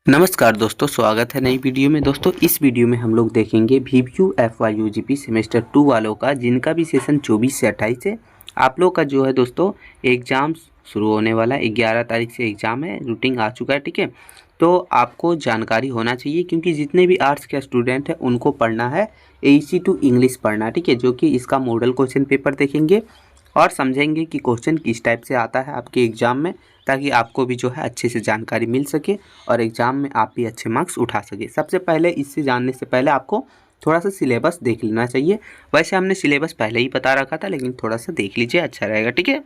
नमस्कार दोस्तों, स्वागत है नई वीडियो में। दोस्तों इस वीडियो में हम लोग देखेंगे VBU FYUGP सेमेस्टर 2 वालों का, जिनका भी सेशन 24 से 28 है। आप लोग का जो है दोस्तों एग्ज़ाम शुरू होने वाला है। 11 तारीख से एग्ज़ाम है, रूटीन आ चुका है, ठीक है। तो आपको जानकारी होना चाहिए, क्योंकि जितने भी आर्ट्स के स्टूडेंट हैं उनको पढ़ना है AC टू इंग्लिश पढ़ना है, ठीक है। जो कि इसका मॉडल क्वेश्चन पेपर देखेंगे और समझेंगे कि क्वेश्चन किस टाइप से आता है आपके एग्ज़ाम में, ताकि आपको भी जो है अच्छे से जानकारी मिल सके और एग्ज़ाम में आप भी अच्छे मार्क्स उठा सके। सबसे पहले इससे जानने से पहले आपको थोड़ा सा सिलेबस देख लेना चाहिए। वैसे हमने सिलेबस पहले ही बता रखा था, लेकिन थोड़ा सा देख लीजिए, अच्छा रहेगा, ठीक है।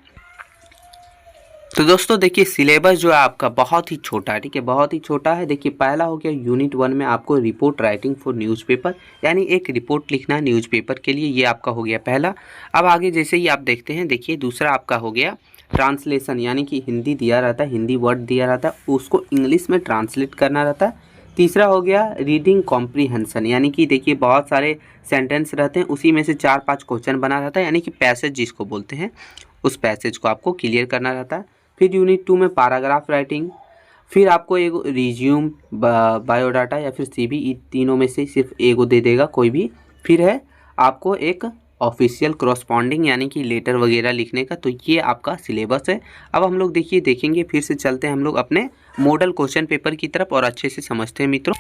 तो दोस्तों देखिए, सिलेबस जो है आपका बहुत ही छोटा है, ठीक है, बहुत ही छोटा है। देखिए पहला हो गया यूनिट 1 में आपको रिपोर्ट राइटिंग फॉर न्यूज़पेपर, यानी एक रिपोर्ट लिखना है न्यूज़पेपर के लिए, ये आपका हो गया पहला। अब आगे जैसे ही आप देखते हैं, देखिए दूसरा आपका हो गया ट्रांसलेशन, यानी कि हिंदी दिया रहता है, हिंदी वर्ड दिया रहता है, उसको इंग्लिश में ट्रांसलेट करना रहता है। तीसरा हो गया रीडिंग कॉम्प्रीहेंशन, यानी कि देखिए बहुत सारे सेंटेंस रहते हैं, उसी में से 4-5 क्वेश्चन बना रहता है, यानी कि पैसेज जिसको बोलते हैं, उस पैसेज को आपको क्लियर करना रहता है। फिर यूनिट 2 में पैराग्राफ राइटिंग, फिर आपको एक रिज्यूम, बायोडाटा या फिर CV, तीनों में से सिर्फ एगो दे देगा कोई भी। फिर है आपको एक ऑफिशियल करस्पॉन्डिंग, यानी कि लेटर वगैरह लिखने का। तो ये आपका सिलेबस है। अब हम लोग देखिए देखेंगे, फिर से चलते हैं हम लोग अपने मॉडल क्वेश्चन पेपर की तरफ और अच्छे से समझते हैं मित्रों।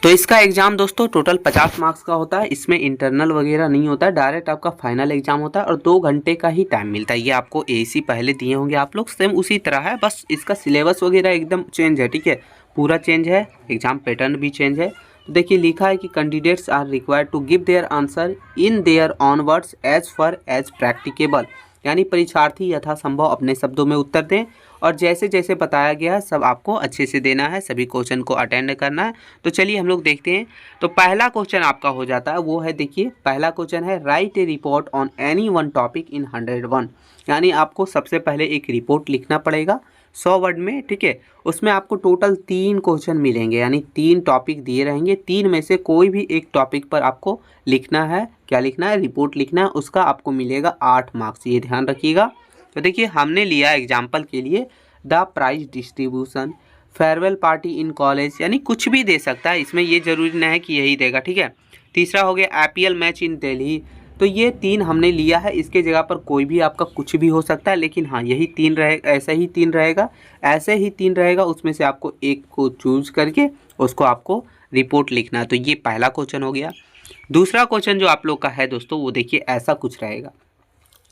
तो इसका एग्ज़ाम दोस्तों टोटल 50 मार्क्स का होता है। इसमें इंटरनल वगैरह नहीं होता है, डायरेक्ट आपका फाइनल एग्जाम होता है और 2 घंटे का ही टाइम मिलता है। ये आपको AC पहले दिए होंगे आप लोग, सेम उसी तरह है, बस इसका सिलेबस वगैरह एकदम चेंज है, ठीक है, पूरा चेंज है। एग्जाम पैटर्न भी चेंज है। तो देखिए लिखा है कि candidates are required to give their answer in their own words as far as practicable, यानी परीक्षार्थी यथासंभव अपने शब्दों में उत्तर दें और जैसे जैसे बताया गया है सब आपको अच्छे से देना है, सभी क्वेश्चन को अटेंड करना है। तो चलिए हम लोग देखते हैं। तो पहला क्वेश्चन आपका हो जाता है, वो है देखिए पहला क्वेश्चन है right A report on any one topic in 101, यानी आपको सबसे पहले एक रिपोर्ट लिखना पड़ेगा 100 वर्ड में, ठीक है। उसमें आपको टोटल 3 क्वेश्चन मिलेंगे, यानी 3 टॉपिक दिए रहेंगे, 3 में से कोई भी एक टॉपिक पर आपको लिखना है। क्या लिखना है? रिपोर्ट लिखना है। उसका आपको मिलेगा 8 मार्क्स, ये ध्यान रखिएगा। तो देखिए हमने लिया एग्जाम्पल के लिए the prize distribution, farewell party in college, यानी कुछ भी दे सकता है, इसमें ये जरूरी नहीं है कि यही देगा, ठीक है। तीसरा हो गया IPL मैच इन दिल्ली। तो ये 3 हमने लिया है, इसके जगह पर कोई भी आपका कुछ भी हो सकता है, लेकिन हाँ यही 3 रहेगा, ऐसा ही 3 रहेगा, ऐसे ही 3 रहेगा। उसमें से आपको एक को चूज करके उसको आपको रिपोर्ट लिखना है। तो ये पहला क्वेश्चन हो गया। दूसरा क्वेश्चन जो आप लोग का है दोस्तों, वो देखिए ऐसा कुछ रहेगा,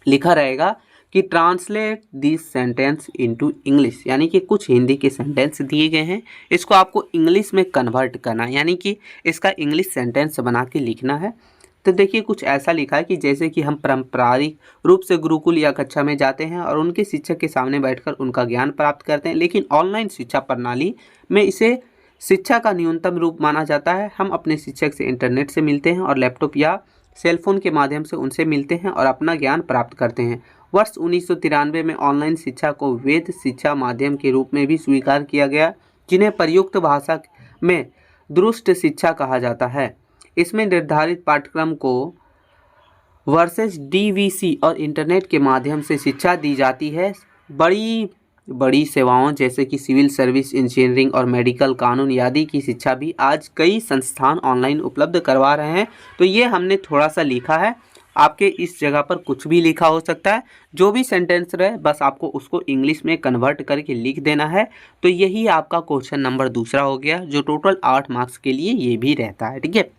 लिखा रहेगा कि translate this sentence into English, यानी कि कुछ हिंदी के सेंटेंस दिए गए हैं, इसको आपको इंग्लिश में कन्वर्ट करना है, यानी कि इसका इंग्लिश सेंटेंस बना के लिखना है। तो देखिए कुछ ऐसा लिखा है कि जैसे कि हम पारंपरिक रूप से गुरुकुल या कक्षा में जाते हैं और उनके शिक्षक के सामने बैठकर उनका ज्ञान प्राप्त करते हैं, लेकिन ऑनलाइन शिक्षा प्रणाली में इसे शिक्षा का न्यूनतम रूप माना जाता है। हम अपने शिक्षक से इंटरनेट से मिलते हैं और लैपटॉप या सेलफोन के माध्यम से उनसे मिलते हैं और अपना ज्ञान प्राप्त करते हैं। वर्ष 1993 में ऑनलाइन शिक्षा को वैध शिक्षा माध्यम के रूप में भी स्वीकार किया गया, जिन्हें प्रयुक्त भाषा में दुरुस्त शिक्षा कहा जाता है। इसमें निर्धारित पाठ्यक्रम को वर्सेस DVC और इंटरनेट के माध्यम से शिक्षा दी जाती है। बड़ी बड़ी सेवाओं जैसे कि सिविल सर्विस, इंजीनियरिंग और मेडिकल, कानून आदि की शिक्षा भी आज कई संस्थान ऑनलाइन उपलब्ध करवा रहे हैं। तो ये हमने थोड़ा सा लिखा है, आपके इस जगह पर कुछ भी लिखा हो सकता है, जो भी सेंटेंस रहे बस आपको उसको इंग्लिश में कन्वर्ट करके लिख देना है। तो यही आपका क्वेश्चन नंबर दूसरा हो गया, जो टोटल 8 मार्क्स के लिए ये भी रहता है, ठीक है।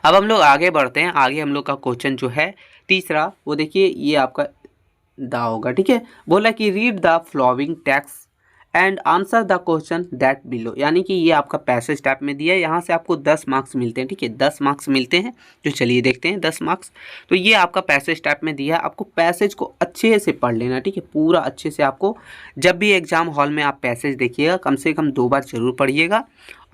अब हम लोग आगे बढ़ते हैं। आगे हम लोग का क्वेश्चन जो है तीसरा, वो देखिए ये आपका दा होगा, ठीक है। बोला कि read the flowing text and answer the question that below, यानी कि ये आपका पैसेज टाइप में दिया है, यहाँ से आपको 10 मार्क्स मिलते हैं, ठीक है, 10 मार्क्स मिलते हैं। तो चलिए देखते हैं 10 मार्क्स। तो ये आपका पैसेज टाइप में दिया है, आपको पैसेज को अच्छे से पढ़ लेना, ठीक है, पूरा अच्छे से। आपको जब भी एग्जाम हॉल में आप पैसेज देखिएगा, कम से कम 2 बार जरूर पढ़िएगा,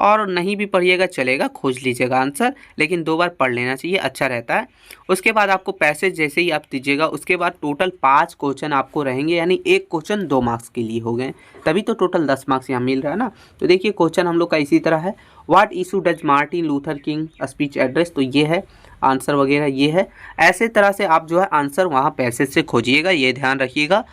और नहीं भी पढ़िएगा चलेगा, खोज लीजिएगा आंसर, लेकिन 2 बार पढ़ लेना चाहिए, अच्छा रहता है। उसके बाद आपको पैसेज जैसे ही आप दीजिएगा, उसके बाद टोटल 5 क्वेश्चन आपको रहेंगे, यानी एक क्वेश्चन 2 मार्क्स के लिए हो गए, तभी तो टोटल 10 मार्क्स यहाँ मिल रहा है ना। तो देखिए क्वेश्चन हम लोग का इसी तरह है, what issue does Martin Luther king speech address, तो ये है आंसर वगैरह, ये है। ऐसे तरह से आप जो है आंसर वहाँ पैसेज से खोजिएगा, ये ध्यान रखिएगा।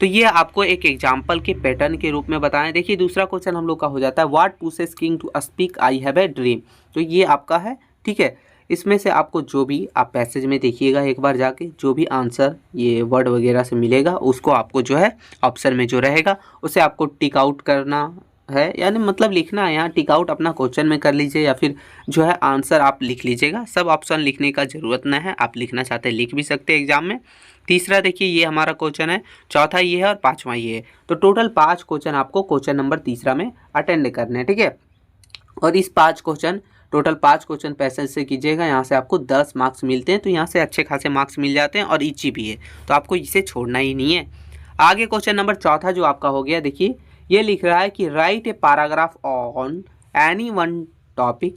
तो ये आपको एक एग्जाम्पल के पैटर्न के रूप में बताएं। देखिए दूसरा क्वेश्चन हम लोग का हो जाता है what pushes King to speak I have a dream. तो ये आपका है, ठीक है। इसमें से आपको जो भी आप पैसेज में देखिएगा एक बार जाके, जो भी आंसर ये वर्ड वगैरह से मिलेगा उसको आपको जो है ऑप्शन में जो रहेगा उसे आपको टिक आउट करना है, यानी मतलब लिखना है। यहाँ टिक आउट अपना क्वेश्चन में कर लीजिए या फिर जो है आंसर आप लिख लीजिएगा। सब ऑप्शन लिखने का ज़रूरत न है, आप लिखना चाहते हैं लिख भी सकते हैं एग्जाम में। तीसरा देखिए ये हमारा क्वेश्चन है, चौथा ये है और पाँचवा ये है। तो टोटल 5 क्वेश्चन आपको क्वेश्चन नंबर तीसरा में अटेंड करने हैं, ठीक है। और इस 5 क्वेश्चन टोटल 5 क्वेश्चन पैसेज से कीजिएगा, यहाँ से आपको 10 मार्क्स मिलते हैं। तो यहाँ से अच्छे खासे मार्क्स मिल जाते हैं और ईची भी है, तो आपको इसे छोड़ना ही नहीं है। आगे क्वेश्चन नंबर चौथा जो आपका हो गया, देखिए ये लिख रहा है कि write a paragraph on any one topic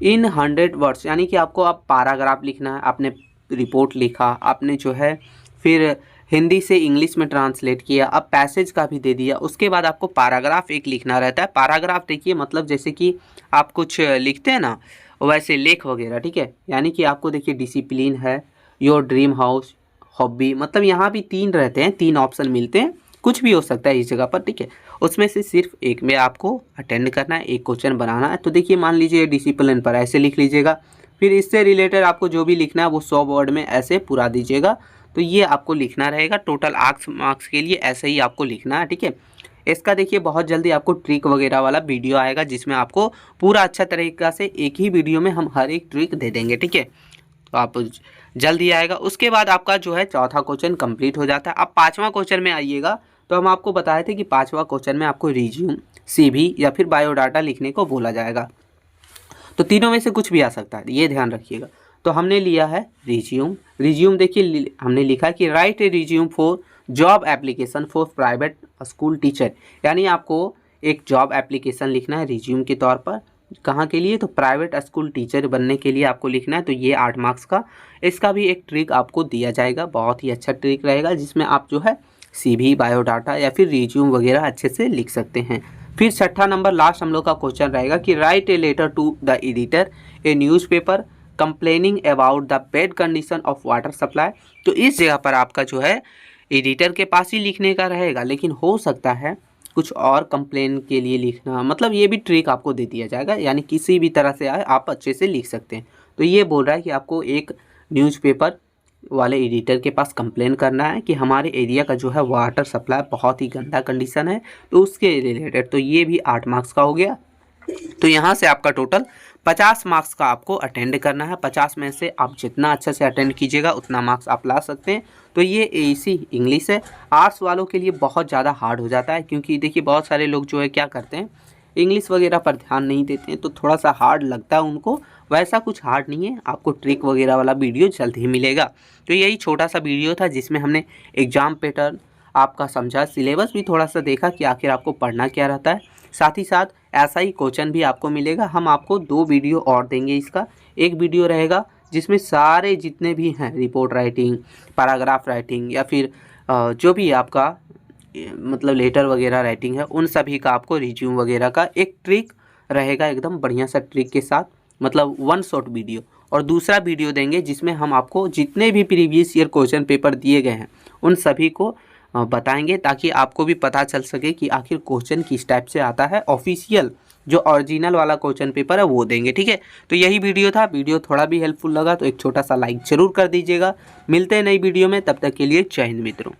in 100 words, यानी कि आपको आप पैराग्राफ लिखना है। आपने रिपोर्ट लिखा, आपने जो है फिर हिंदी से इंग्लिश में ट्रांसलेट किया, अब पैसेज का भी दे दिया, उसके बाद आपको पैराग्राफ एक लिखना रहता है। पैराग्राफ देखिए मतलब जैसे कि आप कुछ लिखते हैं ना वैसे लेख वगैरह, ठीक है। यानी कि आपको देखिए डिसिप्लिन है, योर ड्रीम हाउस, हॉबी, मतलब यहाँ भी 3 रहते हैं, 3 ऑप्शन मिलते हैं, कुछ भी हो सकता है इस जगह पर, ठीक है। उसमें से सिर्फ एक में आपको अटेंड करना है, एक क्वेश्चन बनाना है। तो देखिए मान लीजिए डिसिप्लिन पर ऐसे लिख लीजिएगा, फिर इससे रिलेटेड आपको जो भी लिखना है वो 100 वर्ड में ऐसे पूरा दीजिएगा। तो ये आपको लिखना रहेगा। टोटल 8 मार्क्स के लिए ऐसे ही आपको लिखना है, ठीक है। इसका देखिए बहुत जल्दी आपको ट्रिक वगैरह वाला वीडियो आएगा जिसमें आपको पूरा अच्छा तरीका से एक ही वीडियो में हम हर एक ट्रिक दे देंगे, ठीक है। तो आप जल्दी आएगा। उसके बाद आपका जो है चौथा क्वेश्चन कंप्लीट हो जाता है। अब 5वां क्वेश्चन में आइएगा, तो हम आपको बताए थे कि 5वां क्वेश्चन में आपको रिज्यूम, CV या फिर बायोडाटा लिखने को बोला जाएगा। तो तीनों में से कुछ भी आ सकता है, ये ध्यान रखिएगा। तो हमने लिया है रिज्यूम। रिज्यूम देखिए हमने लिखा कि write A resume for job application for private school teacher, यानी आपको एक जॉब एप्लीकेशन लिखना है रिज्यूम के तौर पर। कहाँ के लिए? तो प्राइवेट स्कूल टीचर बनने के लिए आपको लिखना है। तो ये 8 मार्क्स का, इसका भी एक ट्रिक आपको दिया जाएगा, बहुत ही अच्छा ट्रिक रहेगा जिसमें आप जो है CV, बायोडाटा या फिर रिज्यूम वगैरह अच्छे से लिख सकते हैं। फिर 6ठा नंबर लास्ट हम लोग का क्वेश्चन रहेगा कि write a letter to the editor a newspaper complaining about the bad condition of water supply. तो इस जगह पर आपका जो है एडिटर के पास ही लिखने का रहेगा, लेकिन हो सकता है कुछ और कंप्लेन के लिए लिखना, मतलब ये भी ट्रिक आपको दे दिया जाएगा, यानी किसी भी तरह से आए आप अच्छे से लिख सकते हैं। तो ये बोल रहा है कि आपको एक न्यूज़पेपर वाले एडिटर के पास कंप्लेन करना है कि हमारे एरिया का जो है वाटर सप्लाई बहुत ही गंदा कंडीशन है, तो उसके रिलेटेड। तो ये भी 8 मार्क्स का हो गया। तो यहाँ से आपका टोटल 50 मार्क्स का आपको अटेंड करना है। 50 में से आप जितना अच्छे से अटेंड कीजिएगा उतना मार्क्स आप ला सकते हैं। तो ये AC इंग्लिश है। आर्ट्स वालों के लिए बहुत ज़्यादा हार्ड हो जाता है, क्योंकि देखिए बहुत सारे लोग जो है क्या करते हैं इंग्लिश वगैरह पर ध्यान नहीं देते हैं, तो थोड़ा सा हार्ड लगता है उनको। वैसा कुछ हार्ड नहीं है, आपको ट्रिक वगैरह वाला वीडियो जल्द ही मिलेगा। तो यही छोटा सा वीडियो था जिसमें हमने एग्ज़ाम पैटर्न आपका समझा, सिलेबस भी थोड़ा सा देखा कि आखिर आपको पढ़ना क्या रहता है। साथ ही साथ ऐसा ही क्वेश्चन भी आपको मिलेगा। हम आपको 2 वीडियो और देंगे इसका। एक वीडियो रहेगा जिसमें सारे जितने भी हैं रिपोर्ट राइटिंग, पैराग्राफ राइटिंग या फिर जो भी आपका मतलब लेटर वगैरह राइटिंग है, उन सभी का आपको रिज्यूम वगैरह का एक ट्रिक रहेगा, एकदम बढ़िया सा ट्रिक के साथ, मतलब 1 शॉट वीडियो। और दूसरा वीडियो देंगे जिसमें हम आपको जितने भी प्रीवियस ईयर क्वेश्चन पेपर दिए गए हैं उन सभी को बताएंगे, ताकि आपको भी पता चल सके कि आखिर क्वेश्चन किस टाइप से आता है। ऑफिशियल जो ओरिजिनल वाला क्वेश्चन पेपर है वो देंगे, ठीक है। तो यही वीडियो था। वीडियो थोड़ा भी हेल्पफुल लगा तो एक छोटा सा लाइक ज़रूर कर दीजिएगा। मिलते हैं नई वीडियो में, तब तक के लिए जय हिंद मित्रों।